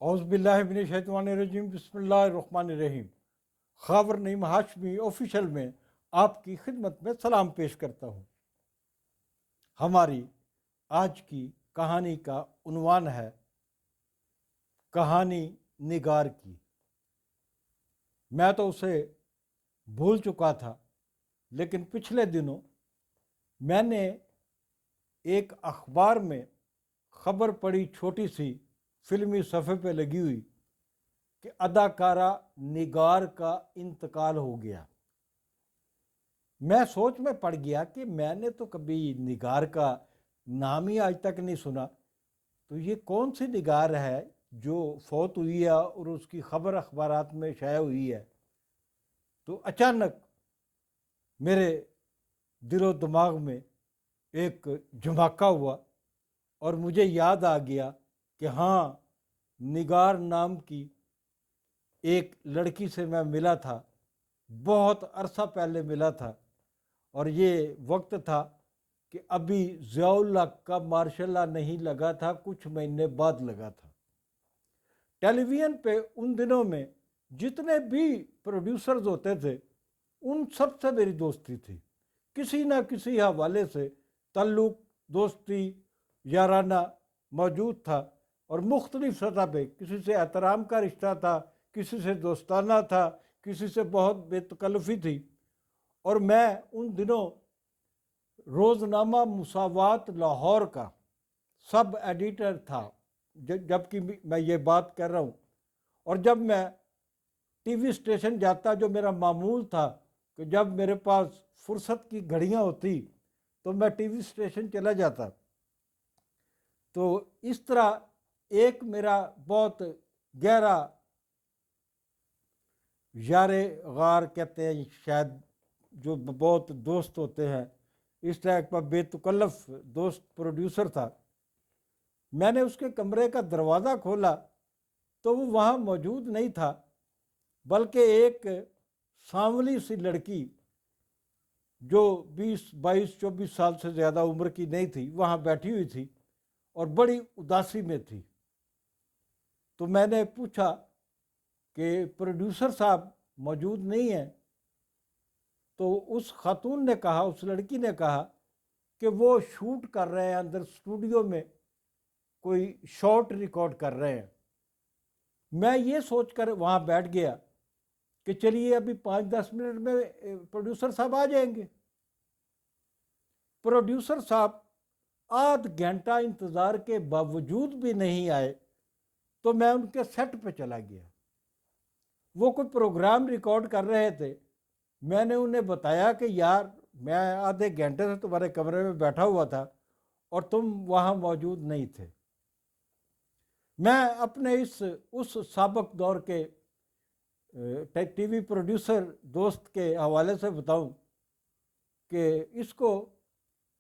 اعوذ باللہ من الشیطان الرجیم، بسم اللہ الرحمن الرحیم۔ خاور نعیم ہاشمی آفیشل میں آپ کی خدمت میں سلام پیش کرتا ہوں۔ ہماری آج کی کہانی کا عنوان ہے کہانی نگار کی۔ میں تو اسے بھول چکا تھا، لیکن پچھلے دنوں میں نے ایک اخبار میں خبر پڑھی، چھوٹی سی فلمی صفحے پہ لگی ہوئی، کہ اداکارہ نگار کا انتقال ہو گیا۔ میں سوچ میں پڑ گیا کہ میں نے تو کبھی نگار کا نام ہی آج تک نہیں سنا، تو یہ کون سی نگار ہے جو فوت ہوئی ہے اور اس کی خبر اخبارات میں شائع ہوئی ہے۔ تو اچانک میرے دل و دماغ میں ایک جھماکہ ہوا اور مجھے یاد آ گیا کہ ہاں، نگار نام کی ایک لڑکی سے میں ملا تھا، بہت عرصہ پہلے ملا تھا، اور یہ وقت تھا کہ ابھی ضیاء اللہ کا مارشل لا نہیں لگا تھا، کچھ مہینے بعد لگا تھا۔ ٹیلی ویژن پہ ان دنوں میں جتنے بھی پروڈیوسرز ہوتے تھے ان سب سے میری دوستی تھی، کسی نہ کسی حوالے سے تعلق، دوستی، یارانہ موجود تھا، اور مختلف سطح پہ کسی سے احترام کا رشتہ تھا، کسی سے دوستانہ تھا، کسی سے بہت بے تکلفی تھی۔ اور میں ان دنوں روزنامہ مساوات لاہور کا سب ایڈیٹر تھا، جب کہ میں یہ بات کر رہا ہوں۔ اور جب میں ٹی وی اسٹیشن جاتا، جو میرا معمول تھا کہ جب میرے پاس فرصت کی گھڑیاں ہوتی تو میں ٹی وی اسٹیشن چلا جاتا۔ تو اس طرح ایک میرا بہت گہرا یار غار کہتے ہیں شاید، جو بہت دوست ہوتے ہیں، اس طرح کا بے تکلف دوست پروڈیوسر تھا۔ میں نے اس کے کمرے کا دروازہ کھولا تو وہ وہاں موجود نہیں تھا، بلکہ ایک سانولی سی لڑکی جو 22 سال سے زیادہ عمر کی نہیں تھی وہاں بیٹھی ہوئی تھی اور بڑی اداسی میں تھی۔ تو میں نے پوچھا کہ پروڈیوسر صاحب موجود نہیں ہیں؟ تو اس خاتون نے کہا، اس لڑکی نے کہا کہ وہ شوٹ کر رہے ہیں اندر اسٹوڈیو میں، کوئی شارٹ ریکارڈ کر رہے ہیں۔ میں یہ سوچ کر وہاں بیٹھ گیا کہ چلیے ابھی 5-10 منٹ میں پروڈیوسر صاحب آ جائیں گے۔ پروڈیوسر صاحب آدھ گھنٹہ انتظار کے باوجود بھی نہیں آئے، تو میں ان کے سیٹ پہ چلا گیا۔ وہ کوئی پروگرام ریکارڈ کر رہے تھے۔ میں نے انہیں بتایا کہ یار، میں آدھے گھنٹے سے تمہارے کمرے میں بیٹھا ہوا تھا اور تم وہاں موجود نہیں تھے۔ میں اپنے اس سابق دور کے ٹی وی پروڈیوسر دوست کے حوالے سے بتاؤں کہ اس کو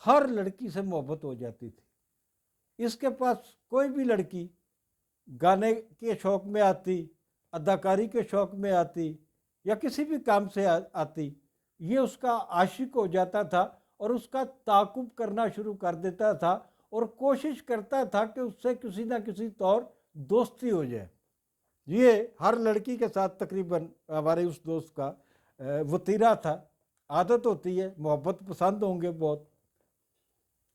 ہر لڑکی سے محبت ہو جاتی تھی۔ اس کے پاس کوئی بھی لڑکی گانے کے شوق میں آتی، اداکاری کے شوق میں آتی، یا کسی بھی کام سے آتی، یہ اس کا عاشق ہو جاتا تھا اور اس کا تعاقب کرنا شروع کر دیتا تھا اور کوشش کرتا تھا کہ اس سے کسی نہ کسی طور دوستی ہو جائے۔ یہ ہر لڑکی کے ساتھ تقریباً ہمارے اس دوست کا وتیرہ تھا، عادت ہوتی ہے، محبت پسند ہوں گے بہت۔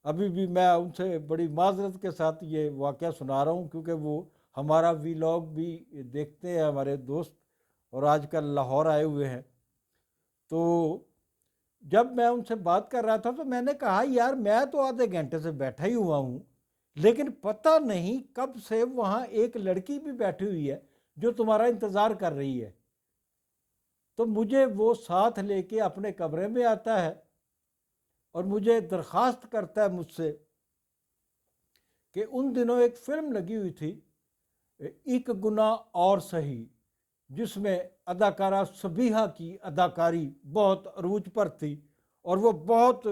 ابھی بھی میں ان سے بڑی معذرت کے ساتھ یہ واقعہ سنا رہا ہوں، کیونکہ وہ ہمارا ویلاگ بھی دیکھتے ہیں ہمارے دوست، اور آج کل لاہور آئے ہوئے ہیں۔ تو جب میں ان سے بات کر رہا تھا تو میں نے کہا یار، میں تو آدھے گھنٹے سے بیٹھا ہی ہوا ہوں، لیکن پتہ نہیں کب سے وہاں ایک لڑکی بھی بیٹھی ہوئی ہے جو تمہارا انتظار کر رہی ہے۔ تو مجھے وہ ساتھ لے کے اپنے کمرے میں آتا ہے اور مجھے درخواست کرتا ہے مجھ سے کہ ان دنوں ایک فلم لگی ہوئی تھی، ایک گناہ اور سہی، جس میں اداکارہ صبیحہ کی اداکاری بہت عروج پر تھی اور وہ بہت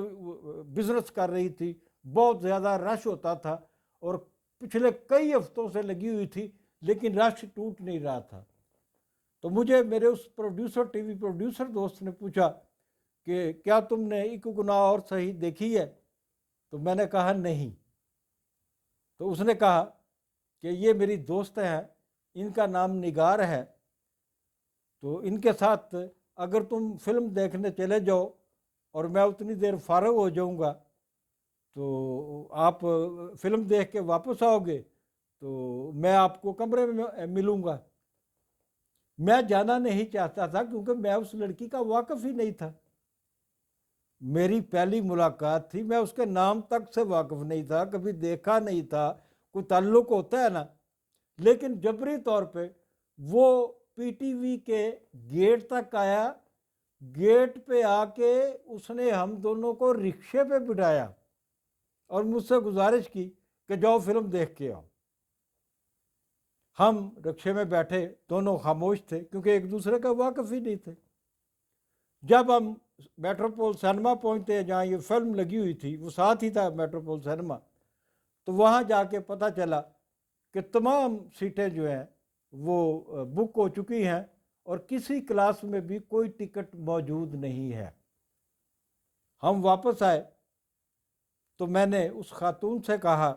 بزنس کر رہی تھی، بہت زیادہ رش ہوتا تھا، اور پچھلے کئی ہفتوں سے لگی ہوئی تھی، لیکن رش ٹوٹ نہیں رہا تھا۔ تو مجھے میرے اس پروڈیوسر، ٹی وی پروڈیوسر دوست نے پوچھا کہ کیا تم نے ایک گناہ اور صحیح دیکھی ہے؟ تو میں نے کہا نہیں۔ تو اس نے کہا کہ یہ میری دوست ہیں ان کا نام نگار ہے، تو ان کے ساتھ اگر تم فلم دیکھنے چلے جاؤ اور میں اتنی دیر فارغ ہو جاؤں گا تو آپ فلم دیکھ کے واپس آؤ گے تو میں آپ کو کمرے میں ملوں گا۔ میں جانا نہیں چاہتا تھا کیونکہ میں اس لڑکی کا واقف ہی نہیں تھا، میری پہلی ملاقات تھی، میں اس کے نام تک سے واقف نہیں تھا، کبھی دیکھا نہیں تھا، کوئی تعلق ہوتا ہے نا، لیکن جبری طور پہ وہ پی ٹی وی کے گیٹ تک آیا، گیٹ پہ آ کے اس نے ہم دونوں کو رکشے پہ بٹھایا اور مجھ سے گزارش کی کہ جاؤ فلم دیکھ کے آؤ۔ ہم رکشے میں بیٹھے، دونوں خاموش تھے کیونکہ ایک دوسرے کا واقف ہی نہیں تھے۔ جب ہم میٹروپول سینما پہنچتے ہیں جہاں یہ فلم لگی ہوئی تھی، وہ ساتھ ہی تھا میٹروپول سینما، تو وہاں جا کے پتہ چلا کہ تمام سیٹیں جو ہیں وہ بک ہو چکی ہیں اور کسی کلاس میں بھی کوئی ٹکٹ موجود نہیں ہے۔ ہم واپس آئے تو میں نے اس خاتون سے کہا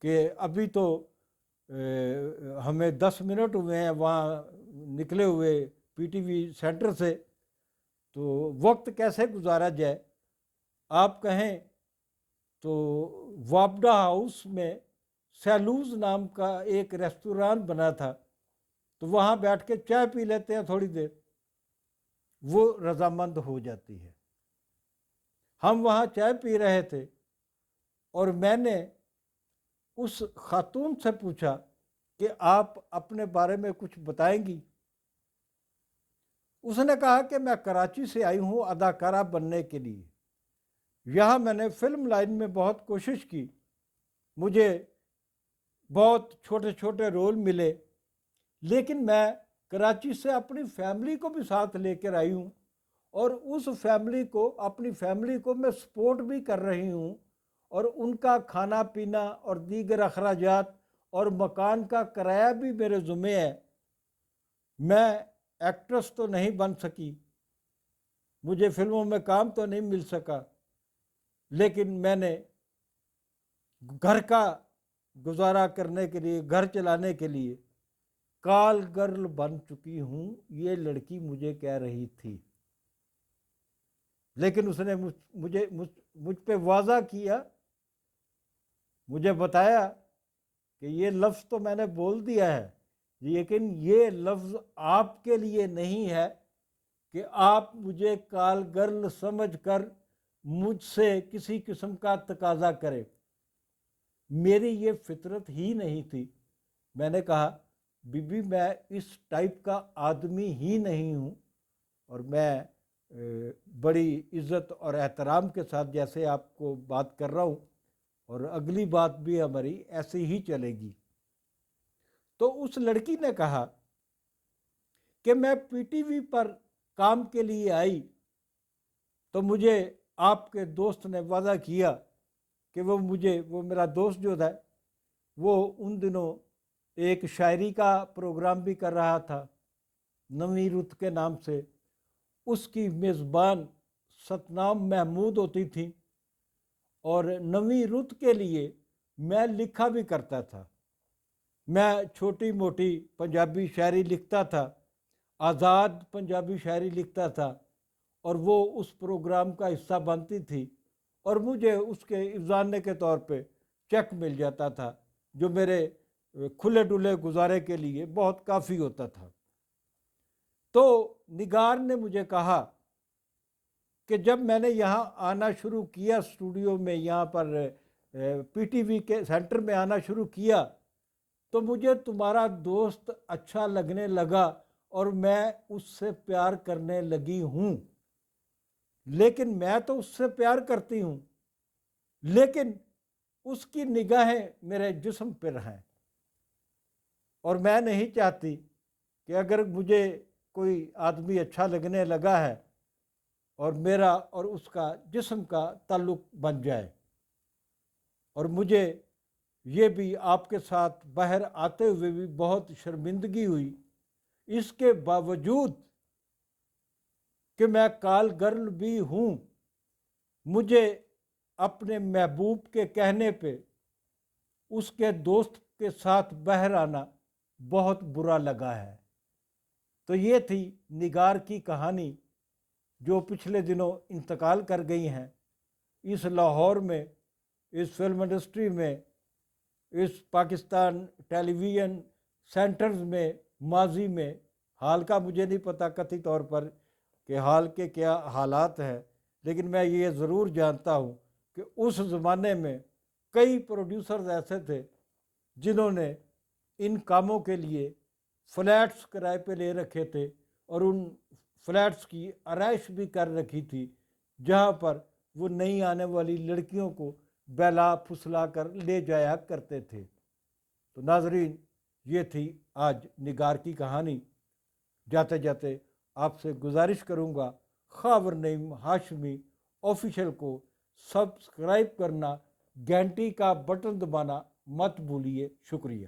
کہ ابھی تو ہمیں 10 منٹ ہوئے ہیں وہاں نکلے ہوئے پی ٹی وی سینٹر سے، تو وقت کیسے گزارا جائے؟ آپ کہیں تو وابڈا ہاؤس میں سیلوز نام کا ایک ریستوران بنا تھا، تو وہاں بیٹھ کے چائے پی لیتے ہیں تھوڑی دیر، وہ رضامند ہو جاتی ہے۔ ہم وہاں چائے پی رہے تھے اور میں نے اس خاتون سے پوچھا کہ آپ اپنے بارے میں کچھ بتائیں گی؟ اس نے کہا کہ میں کراچی سے آئی ہوں اداکارہ بننے کے لیے، یہاں میں نے فلم لائن میں بہت کوشش کی، مجھے بہت چھوٹے چھوٹے رول ملے، لیکن میں کراچی سے اپنی فیملی کو بھی ساتھ لے کر آئی ہوں اور اس فیملی کو، اپنی فیملی کو میں سپورٹ بھی کر رہی ہوں اور ان کا کھانا پینا اور دیگر اخراجات اور مکان کا کرایہ بھی میرے ذمہ ہے۔ میں ایکٹریس تو نہیں بن سکی، مجھے فلموں میں کام تو نہیں مل سکا، لیکن میں نے گھر کا گزارا کرنے کے لیے، گھر چلانے کے لیے کال گرل بن چکی ہوں، یہ لڑکی مجھے کہہ رہی تھی۔ لیکن اس نے مجھ پہ واضح کیا، مجھے بتایا کہ یہ لفظ تو میں نے بول دیا ہے، لیکن یہ لفظ آپ کے لیے نہیں ہے کہ آپ مجھے کال گرل سمجھ کر مجھ سے کسی قسم کا تقاضا کرے، میری یہ فطرت ہی نہیں تھی۔ میں نے کہا بی بی میں اس ٹائپ کا آدمی ہی نہیں ہوں، اور میں بڑی عزت اور احترام کے ساتھ جیسے آپ کو بات کر رہا ہوں، اور اگلی بات بھی ہماری ایسی ہی چلے گی۔ تو اس لڑکی نے کہا کہ میں پی ٹی وی پر کام کے لیے آئی تو مجھے آپ کے دوست نے وعدہ کیا کہ وہ میرا دوست جو تھا وہ ان دنوں ایک شاعری کا پروگرام بھی کر رہا تھا نویں رت کے نام سے، اس کی میزبان ستنام محمود ہوتی تھی، اور نویں رت کے لیے میں لکھا بھی کرتا تھا، میں چھوٹی موٹی پنجابی شاعری لکھتا تھا، آزاد پنجابی شاعری لکھتا تھا، اور وہ اس پروگرام کا حصہ بنتی تھی، اور مجھے اس کے افزانے کے طور پہ چیک مل جاتا تھا جو میرے کھلے ڈلے گزارے کے لیے بہت کافی ہوتا تھا۔ تو نگار نے مجھے کہا کہ جب میں نے یہاں آنا شروع کیا، اسٹوڈیو میں یہاں پر پی ٹی وی کے سینٹر میں آنا شروع کیا، تو مجھے تمہارا دوست اچھا لگنے لگا اور میں اس سے پیار کرنے لگی ہوں، لیکن میں تو اس سے پیار کرتی ہوں، لیکن اس کی نگاہیں میرے جسم پر ہیں، اور میں نہیں چاہتی کہ اگر مجھے کوئی آدمی اچھا لگنے لگا ہے اور میرا اور اس کا جسم کا تعلق بن جائے، اور مجھے یہ بھی آپ کے ساتھ باہر آتے ہوئے بھی بہت شرمندگی ہوئی، اس کے باوجود کہ میں کال گرل بھی ہوں، مجھے اپنے محبوب کے کہنے پہ اس کے دوست کے ساتھ باہر آنا بہت برا لگا ہے۔ تو یہ تھی نگار کی کہانی جو پچھلے دنوں انتقال کر گئی ہیں۔ اس لاہور میں، اس فلم انڈسٹری میں، اس پاکستان ٹیلی ویژن سینٹرز میں ماضی میں، حال کا مجھے نہیں پتہ قطعی طور پر کہ حال کے کیا حالات ہیں، لیکن میں یہ ضرور جانتا ہوں کہ اس زمانے میں کئی پروڈیوسرز ایسے تھے جنہوں نے ان کاموں کے لیے فلیٹس کرائے پہ لے رکھے تھے اور ان فلیٹس کی آرائش بھی کر رکھی تھی جہاں پر وہ نئی آنے والی لڑکیوں کو بہلا پھسلا کر لے جایا کرتے تھے۔ تو ناظرین، یہ تھی آج نگار کی کہانی۔ جاتے جاتے آپ سے گزارش کروں گا خاور نعیم ہاشمی آفیشیل کو سبسکرائب کرنا، گھنٹی کا بٹن دبانا مت بھولیے۔ شکریہ۔